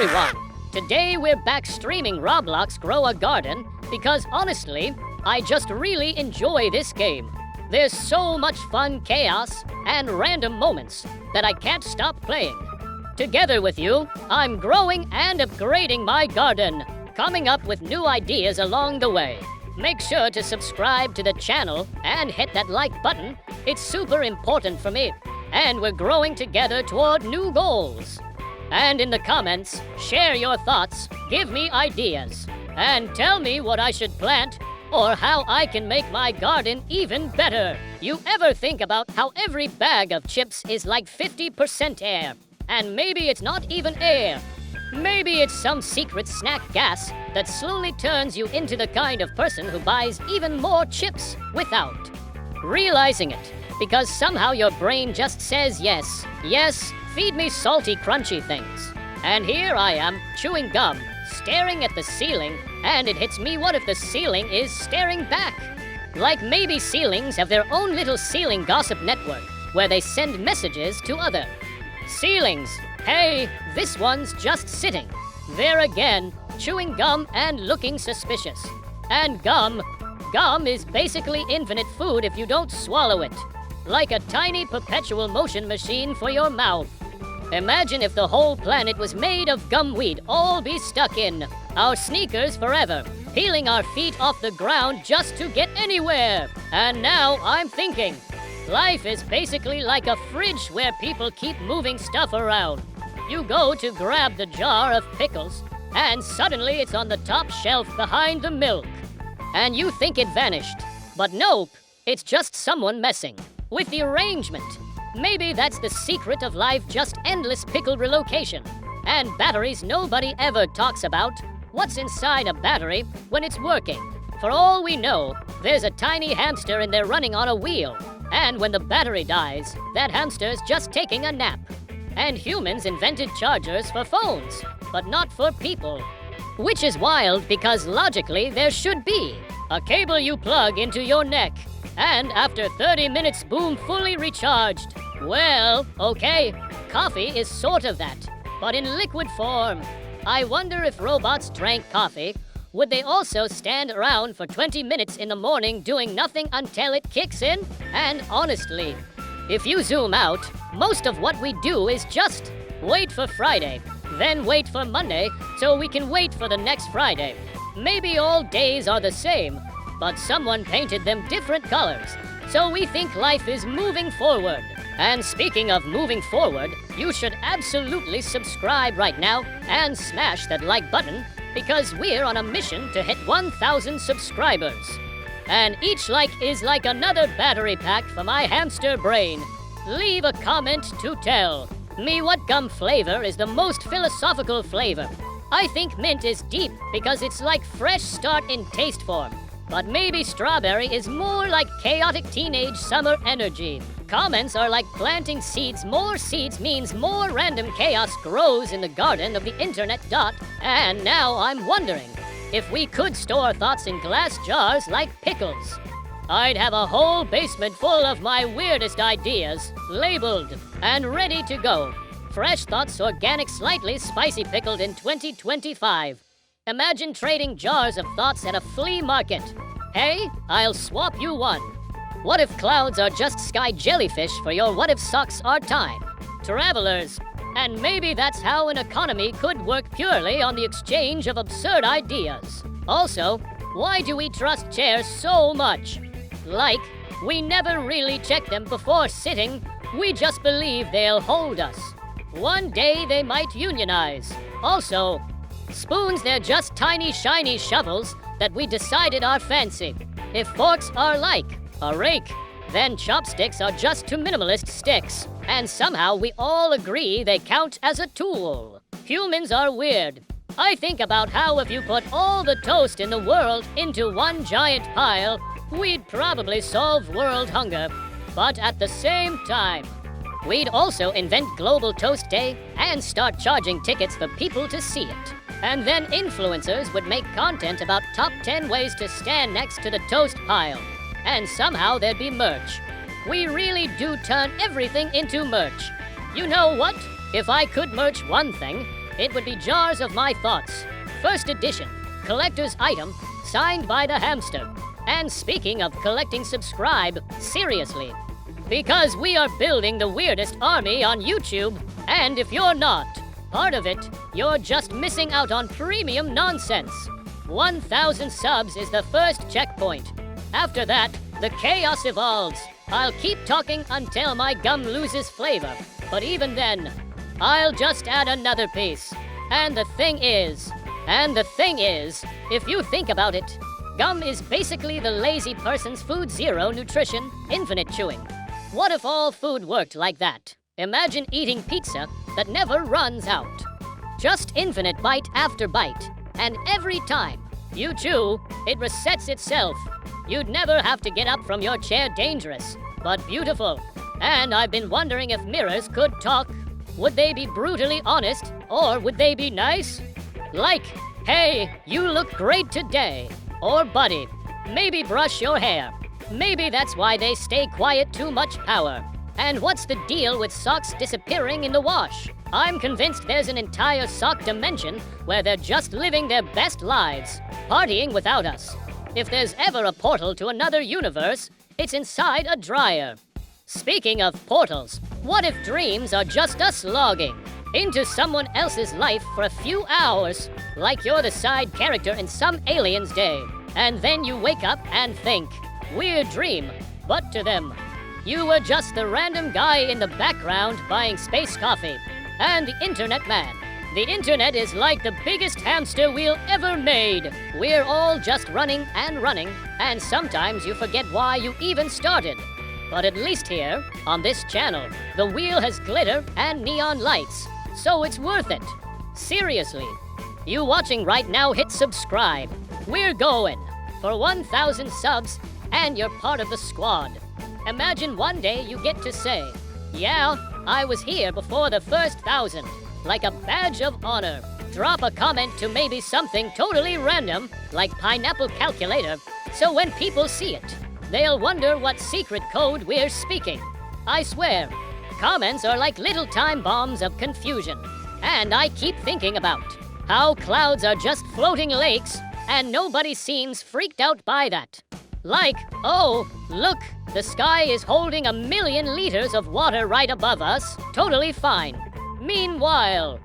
everyone! Today we're back streaming Roblox Grow a Garden because honestly, I just really enjoy this game. There's so much fun chaos and random moments that I can't stop playing. Together with you, I'm growing and upgrading my garden, coming up with new ideas along the way. Make sure to subscribe to the channel and hit that like button. It's super important for me. And we're growing together toward new goals. And in the comments, share your thoughts, give me ideas, and tell me what I should plant or how I can make my garden even better. You ever think about how every bag of chips is like 50% air? And maybe it's not even air. Maybe it's some secret snack gas that slowly turns you into the kind of person who buys even more chips without realizing it. Because somehow your brain just says yes. Yes, feed me salty, crunchy things. And here I am, chewing gum, staring at the ceiling, and it hits me, what if the ceiling is staring back? Like maybe ceilings have their own little ceiling gossip network, where they send messages to other ceilings. Hey, this one's just sitting there again, chewing gum and looking suspicious. And gum is basically infinite food if you don't swallow it. Like a tiny perpetual motion machine for your mouth. Imagine if the whole planet was made of gum we'd all be stuck in our sneakers forever, peeling our feet off the ground just to get anywhere. And now I'm thinking, life is basically like a fridge where people keep moving stuff around. You go to grab the jar of pickles, and suddenly it's on the top shelf behind the milk. And you think it vanished, but nope, it's just someone messing with the arrangement. Maybe that's the secret of life, just endless pickle relocation. And batteries nobody ever talks about. What's inside a battery when it's working? For all we know, there's a tiny hamster in there running on a wheel. And when the battery dies, that hamster's just taking a nap. And humans invented chargers for phones, but not for people. Which is wild because logically there should be a cable you plug into your neck. And after 30 minutes, boom, fully recharged. Well, okay, coffee is sort of that, but in liquid form. I wonder if robots drank coffee, would they also stand around for 20 minutes in the morning doing nothing until it kicks in? And honestly, if you zoom out, most of what we do is just wait for Friday, then wait for Monday, so we can wait for the next Friday. Maybe all days are the same, but someone painted them different colors, so we think life is moving forward. And speaking of moving forward, you should absolutely subscribe right now and smash that like button because we're on a mission to hit 1,000 subscribers. And each like is like another battery pack for my hamster brain. Leave a comment to tell me what gum flavor is the most philosophical flavor. I think mint is deep because it's like fresh start in taste form. But maybe strawberry is more like chaotic teenage summer energy. Comments are like planting seeds. More seeds means more random chaos grows in the garden of the internet. And now I'm wondering, if we could store thoughts in glass jars like pickles, I'd have a whole basement full of my weirdest ideas, labeled and ready to go. Fresh thoughts, organic, slightly spicy, pickled in 2025. Imagine trading jars of thoughts at a flea market. Hey, I'll swap you one. What if clouds are just sky jellyfish for your what if socks are time? Travelers. And maybe that's how an economy could work, purely on the exchange of absurd ideas. Also, why do we trust chairs so much? Like, we never really check them before sitting. We just believe they'll hold us. One day they might unionize. Also, spoons, they're just tiny, shiny shovels that we decided are fancy. If forks are like a rake, then chopsticks are just too minimalist sticks. And somehow we all agree they count as a tool. Humans are weird. I think about how if you put all the toast in the world into one giant pile, we'd probably solve world hunger. But at the same time, we'd also invent Global Toast Day and start charging tickets for people to see it. And then influencers would make content about top 10 ways to stand next to the toast pile. And somehow there'd be merch. We really do turn everything into merch. You know what? If I could merch one thing, it would be Jars of My Thoughts, first edition, collector's item, signed by the Hamster. And speaking of collecting subscribe, seriously, because we are building the weirdest army on YouTube, and if you're not part of it, you're just missing out on premium nonsense. 1,000 subs is the first checkpoint. After that, the chaos evolves. I'll keep talking until my gum loses flavor, but even then, I'll just add another piece. And the thing is, if you think about it, gum is basically the lazy person's food, zero nutrition, infinite chewing. What if all food worked like that? Imagine eating pizza that never runs out. Just infinite bite after bite. And every time you chew, it resets itself. You'd never have to get up from your chair. Dangerous, but beautiful. And I've been wondering if mirrors could talk. Would they be brutally honest, or would they be nice? Like, hey, you look great today. Or buddy, maybe brush your hair. Maybe that's why they stay quiet. Too much power. And what's the deal with socks disappearing in the wash? I'm convinced there's an entire sock dimension where they're just living their best lives, partying without us. If there's ever a portal to another universe, it's inside a dryer. Speaking of portals, what if dreams are just us logging into someone else's life for a few hours, like you're the side character in some alien's day, and then you wake up and think, weird dream, but to them, you were just the random guy in the background buying space coffee. And the internet man. The internet is like the biggest hamster wheel ever made. We're all just running, and sometimes you forget why you even started. But at least here, on this channel, the wheel has glitter and neon lights, so it's worth it. Seriously. You watching right now, hit subscribe. We're going for 1,000 subs, and you're part of the squad. Imagine one day you get to say, yeah, I was here before the first 1,000, like a badge of honor. Drop a comment to maybe something totally random, like pineapple calculator, so when people see it, they'll wonder what secret code we're speaking. I swear, comments are like little time bombs of confusion. And I keep thinking about how clouds are just floating lakes, and nobody seems freaked out by that. Like, oh, look, the sky is holding 1,000,000 liters of water right above us. Totally fine. Meanwhile,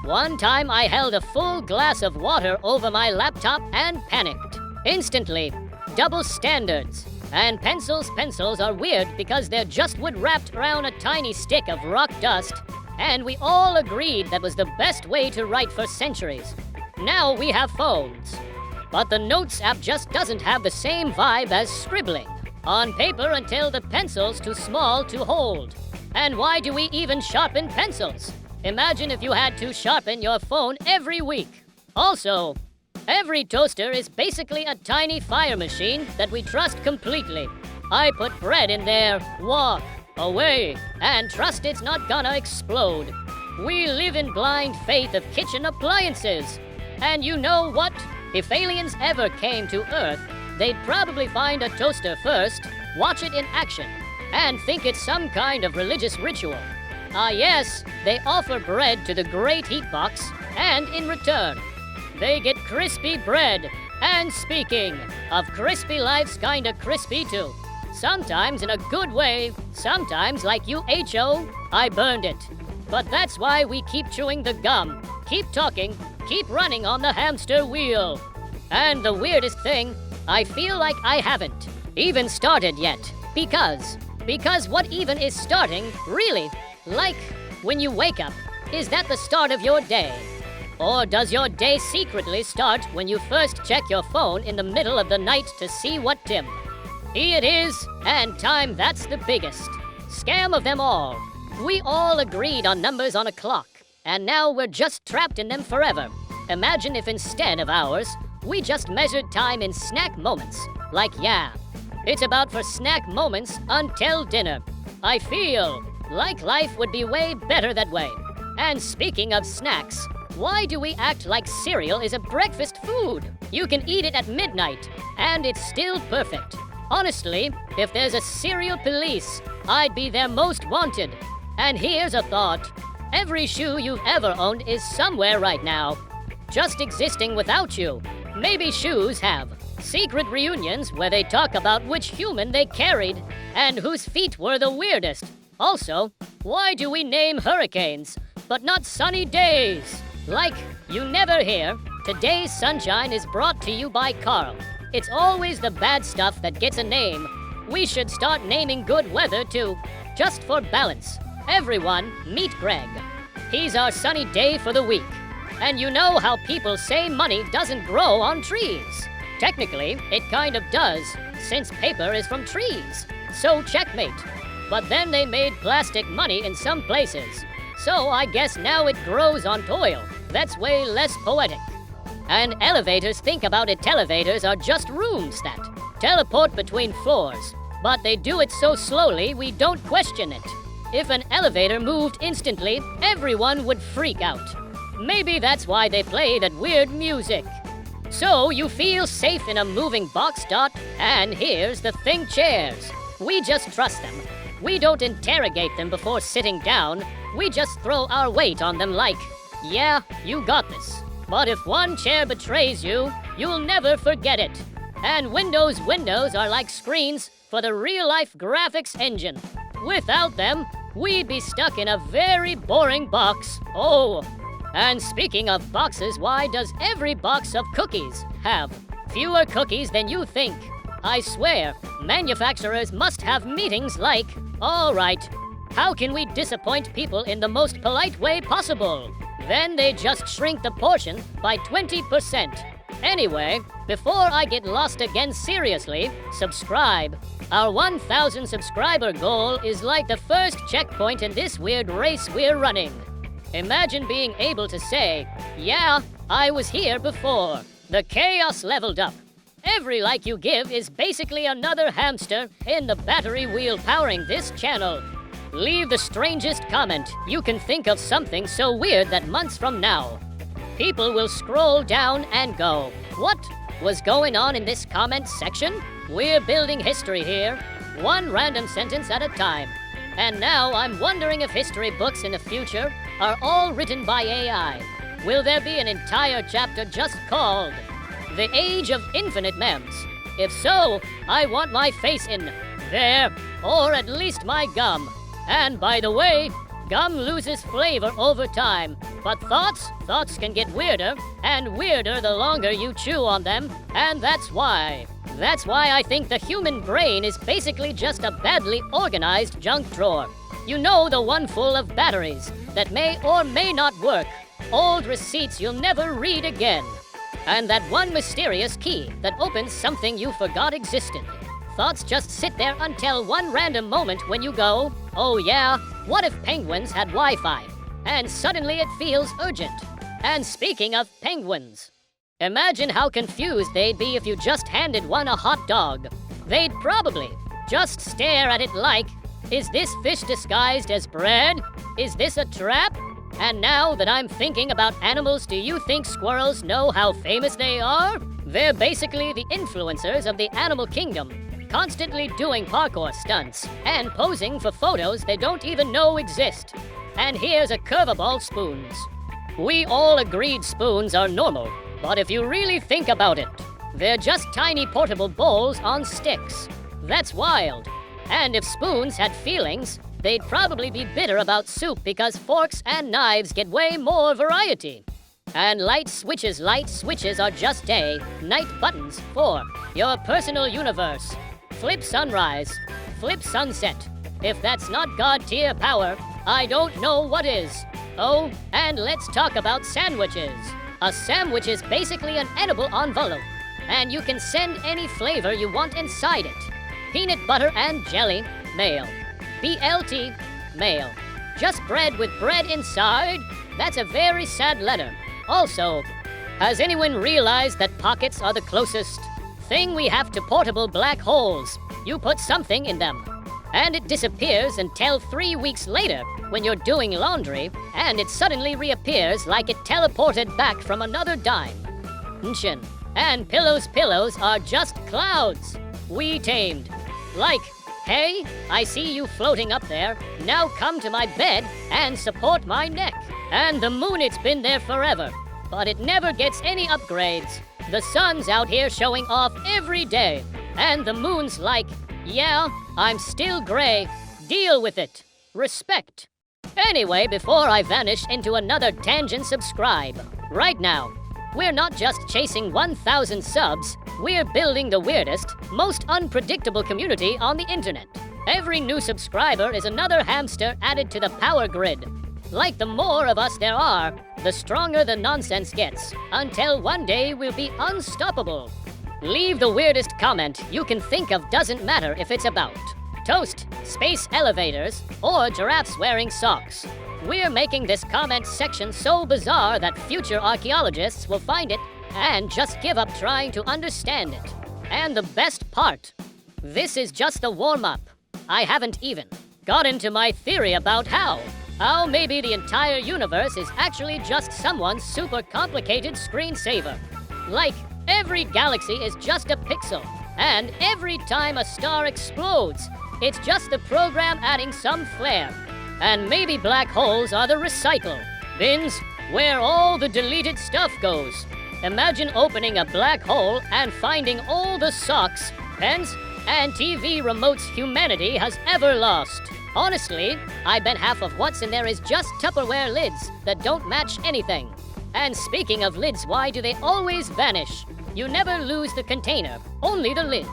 one time I held a full glass of water over my laptop and panicked. Instantly. Double standards. And pencils are weird because they're just wood wrapped around a tiny stick of rock dust. And we all agreed that was the best way to write for centuries. Now we have phones. But the Notes app just doesn't have the same vibe as scribbling on paper until the pencil's too small to hold. And why do we even sharpen pencils? Imagine if you had to sharpen your phone every week. Also, every toaster is basically a tiny fire machine that we trust completely. I put bread in there, walk away, and trust it's not gonna explode. We live in blind faith of kitchen appliances. And you know what? If aliens ever came to Earth, they'd probably find a toaster first, watch it in action, and think it's some kind of religious ritual. Yes, they offer bread to the great heat box, and in return, they get crispy bread. And speaking of crispy, life's kinda crispy too. Sometimes in a good way, sometimes like you, H.O., I burned it. But that's why we keep chewing the gum, keep talking, keep running on the hamster wheel. And the weirdest thing, I feel like I haven't even started yet. Because what even is starting, really? Like, when you wake up, is that the start of your day? Or does your day secretly start when you first check your phone in the middle of the night to see what Tim? It is, and time, that's the biggest scam of them all. We all agreed on numbers on a clock, and now we're just trapped in them forever. Imagine if instead of hours, we just measured time in snack moments. Like, yeah, it's about for snack moments until dinner. I feel like life would be way better that way. And speaking of snacks, why do we act like cereal is a breakfast food? You can eat it at midnight, and it's still perfect. Honestly, if there's a cereal police, I'd be their most wanted. And here's a thought. Every shoe you've ever owned is somewhere right now, just existing without you. Maybe shoes have secret reunions where they talk about which human they carried and whose feet were the weirdest. Also, why do we name hurricanes, but not sunny days? Like, you never hear, today's sunshine is brought to you by Carl. It's always the bad stuff that gets a name. We should start naming good weather too, just for balance. Everyone, meet Greg. He's our sunny day for the week. And you know how people say money doesn't grow on trees. Technically, it kind of does, since paper is from trees. So checkmate. But then they made plastic money in some places. So I guess now it grows on toil. That's way less poetic. And elevators think about it, elevators are just rooms that teleport between floors. But they do it so slowly we don't question it. If an elevator moved instantly, everyone would freak out. Maybe that's why they play that weird music. So you feel safe in a moving box. And here's the thing, chairs. We just trust them. We don't interrogate them before sitting down. We just throw our weight on them like, yeah, you got this. But if one chair betrays you, you'll never forget it. And windows are like screens for the real-life graphics engine. Without them, we'd be stuck in a very boring box. Oh, and speaking of boxes, why does every box of cookies have fewer cookies than you think? I swear, manufacturers must have meetings like, all right, how can we disappoint people in the most polite way possible? Then they just shrink the portion by 20%. Anyway, before I get lost again, seriously, subscribe. Our 1,000 subscriber goal is like the first checkpoint in this weird race we're running. Imagine being able to say, yeah, I was here before. The chaos leveled up. Every like you give is basically another hamster in the battery wheel powering this channel. Leave the strangest comment. You can think of something so weird that months from now, people will scroll down and go, what was going on in this comment section? We're building history here, one random sentence at a time. And now I'm wondering if history books in the future are all written by AI. Will there be an entire chapter just called The Age of Infinite Memes? If so, I want my face in there, or at least my gum. And by the way, gum loses flavor over time, but thoughts can get weirder, and weirder the longer you chew on them, and that's why I think the human brain is basically just a badly organized junk drawer. You know, the one full of batteries that may or may not work, old receipts you'll never read again, and that one mysterious key that opens something you forgot existed. Thoughts just sit there until one random moment when you go, oh yeah, what if penguins had Wi-Fi? And suddenly it feels urgent. And speaking of penguins, imagine how confused they'd be if you just handed one a hot dog. They'd probably just stare at it like, is this fish disguised as bread? Is this a trap? And now that I'm thinking about animals, do you think squirrels know how famous they are? They're basically the influencers of the animal kingdom, constantly doing parkour stunts and posing for photos they don't even know exist. And here's a curveball: spoons. We all agreed spoons are normal, but if you really think about it, they're just tiny portable bowls on sticks. That's wild. And if spoons had feelings, they'd probably be bitter about soup because forks and knives get way more variety. And light switches are just day, night buttons for your personal universe. Flip sunrise, flip sunset. If that's not God tier power, I don't know what is. Oh, and let's talk about sandwiches. A sandwich is basically an edible envelope, and you can send any flavor you want inside it. Peanut butter and jelly, mail. BLT, mail. Just bread with bread inside? That's a very sad letter. Also, has anyone realized that pockets are the closest thing we have to portable black holes? You put something in them, and it disappears until 3 weeks later when you're doing laundry, and it suddenly reappears like it teleported back from another dime. And pillows are just clouds. We tamed. Like, Hey, I see you floating up there. Now come to my bed and support my neck. And the moon, it's been there forever, but it never gets any upgrades. The sun's out here showing off every day, and the moon's like, yeah, I'm still gray. Deal with it. Respect. Anyway, before I vanish into another tangent, subscribe. Right now, we're not just chasing 1,000 subs, we're building the weirdest, most unpredictable community on the internet. Every new subscriber is another hamster added to the power grid. Like the more of us there are, the stronger the nonsense gets, until one day we'll be unstoppable. Leave the weirdest comment you can think of, doesn't matter if it's about toast, space elevators, or giraffes wearing socks. We're making this comment section so bizarre that future archaeologists will find it and just give up trying to understand it. And the best part, this is just the warm-up. I haven't even got into my theory about how maybe the entire universe is actually just someone's super complicated screensaver. Like, every galaxy is just a pixel, and every time a star explodes, it's just the program adding some flair. And maybe black holes are the recycle bins where all the deleted stuff goes. Imagine opening a black hole and finding all the socks, pens, and TV remotes humanity has ever lost. Honestly, I bet half of what's in there is just Tupperware lids that don't match anything. And speaking of lids, why do they always vanish? You never lose the container, only the lid.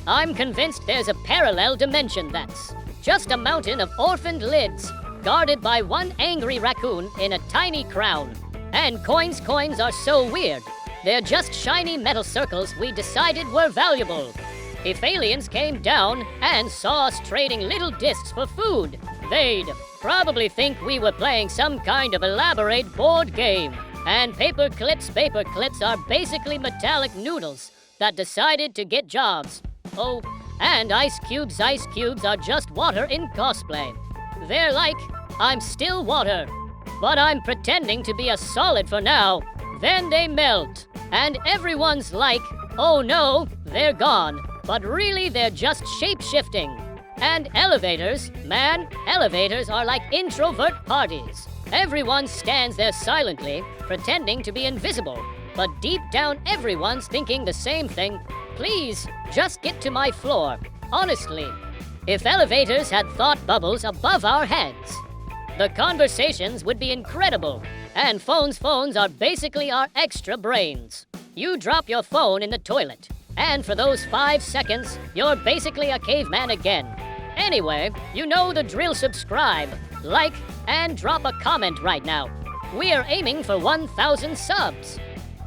I'm convinced there's a parallel dimension that's just a mountain of orphaned lids, guarded by one angry raccoon in a tiny crown. And coins are so weird. They're just shiny metal circles we decided were valuable. If aliens came down and saw us trading little discs for food, they'd probably think we were playing some kind of elaborate board game. And paper clips are basically metallic noodles that decided to get jobs. Oh, and ice cubes are just water in cosplay. They're like, I'm still water, but I'm pretending to be a solid for now. Then they melt, and everyone's like, oh no, they're gone. But really, they're just shape-shifting. And elevators, man, elevators are like introvert parties. Everyone stands there silently, pretending to be invisible. But deep down, everyone's thinking the same thing. Please, just get to my floor. Honestly, if elevators had thought bubbles above our heads, the conversations would be incredible. And phones are basically our extra brains. You drop your phone in the toilet, and for those 5 seconds, you're basically a caveman again. Anyway, you know the drill. Subscribe, like, and drop a comment right now. We're aiming for 1,000 subs.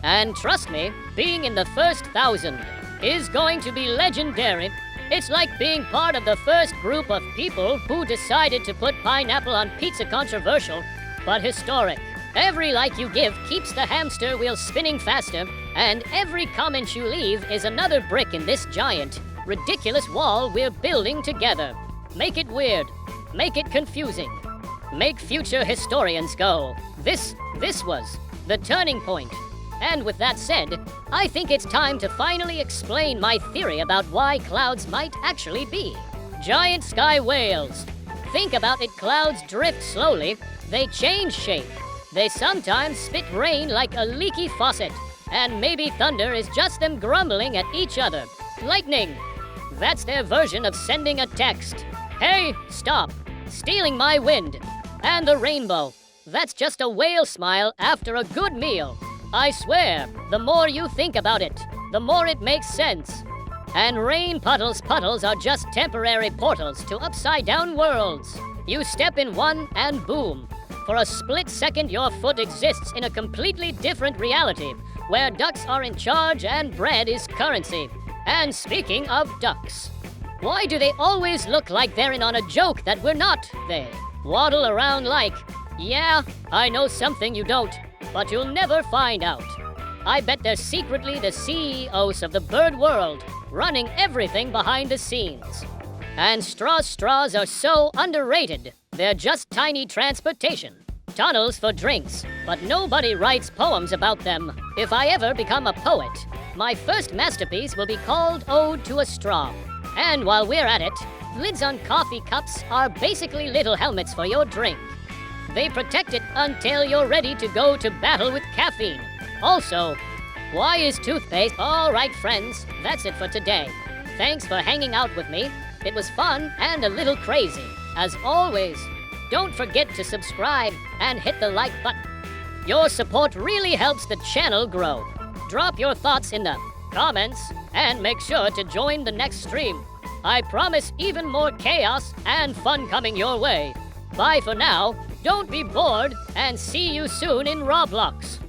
And trust me, being in the first 1,000 is going to be legendary. It's like being part of the first group of people who decided to put pineapple on pizza. Controversial, but historic. Every like you give keeps the hamster wheel spinning faster, and every comment you leave is another brick in this giant, ridiculous wall we're building together. Make it weird. Make it confusing. Make future historians go, this was the turning point. And with that said, I think it's time to finally explain my theory about why clouds might actually be giant sky whales. Think about it, clouds drift slowly, they change shape. They sometimes spit rain like a leaky faucet, and maybe thunder is just them grumbling at each other. Lightning, that's their version of sending a text. Hey, stop, stealing my wind. And the rainbow, that's just a whale smile after a good meal. I swear, the more you think about it, the more it makes sense. And rain puddles are just temporary portals to upside-down worlds. You step in one and boom. For a split second, your foot exists in a completely different reality, where ducks are in charge and bread is currency. And speaking of ducks, why do they always look like they're in on a joke that we're not? They waddle around like, yeah, I know something you don't, but you'll never find out. I bet they're secretly the CEOs of the bird world, running everything behind the scenes. And straws are so underrated. They're just tiny transportation. Tunnels for drinks, but nobody writes poems about them. If I ever become a poet, my first masterpiece will be called Ode to a Straw. And while we're at it, lids on coffee cups are basically little helmets for your drink. They protect it until you're ready to go to battle with caffeine. Also, why is toothpaste? All right, friends, that's it for today. Thanks for hanging out with me. It was fun and a little crazy. As always, don't forget to subscribe and hit the like button. Your support really helps the channel grow. Drop your thoughts in the comments and make sure to join the next stream. I promise even more chaos and fun coming your way. Bye for now, don't be bored, and see you soon in Roblox.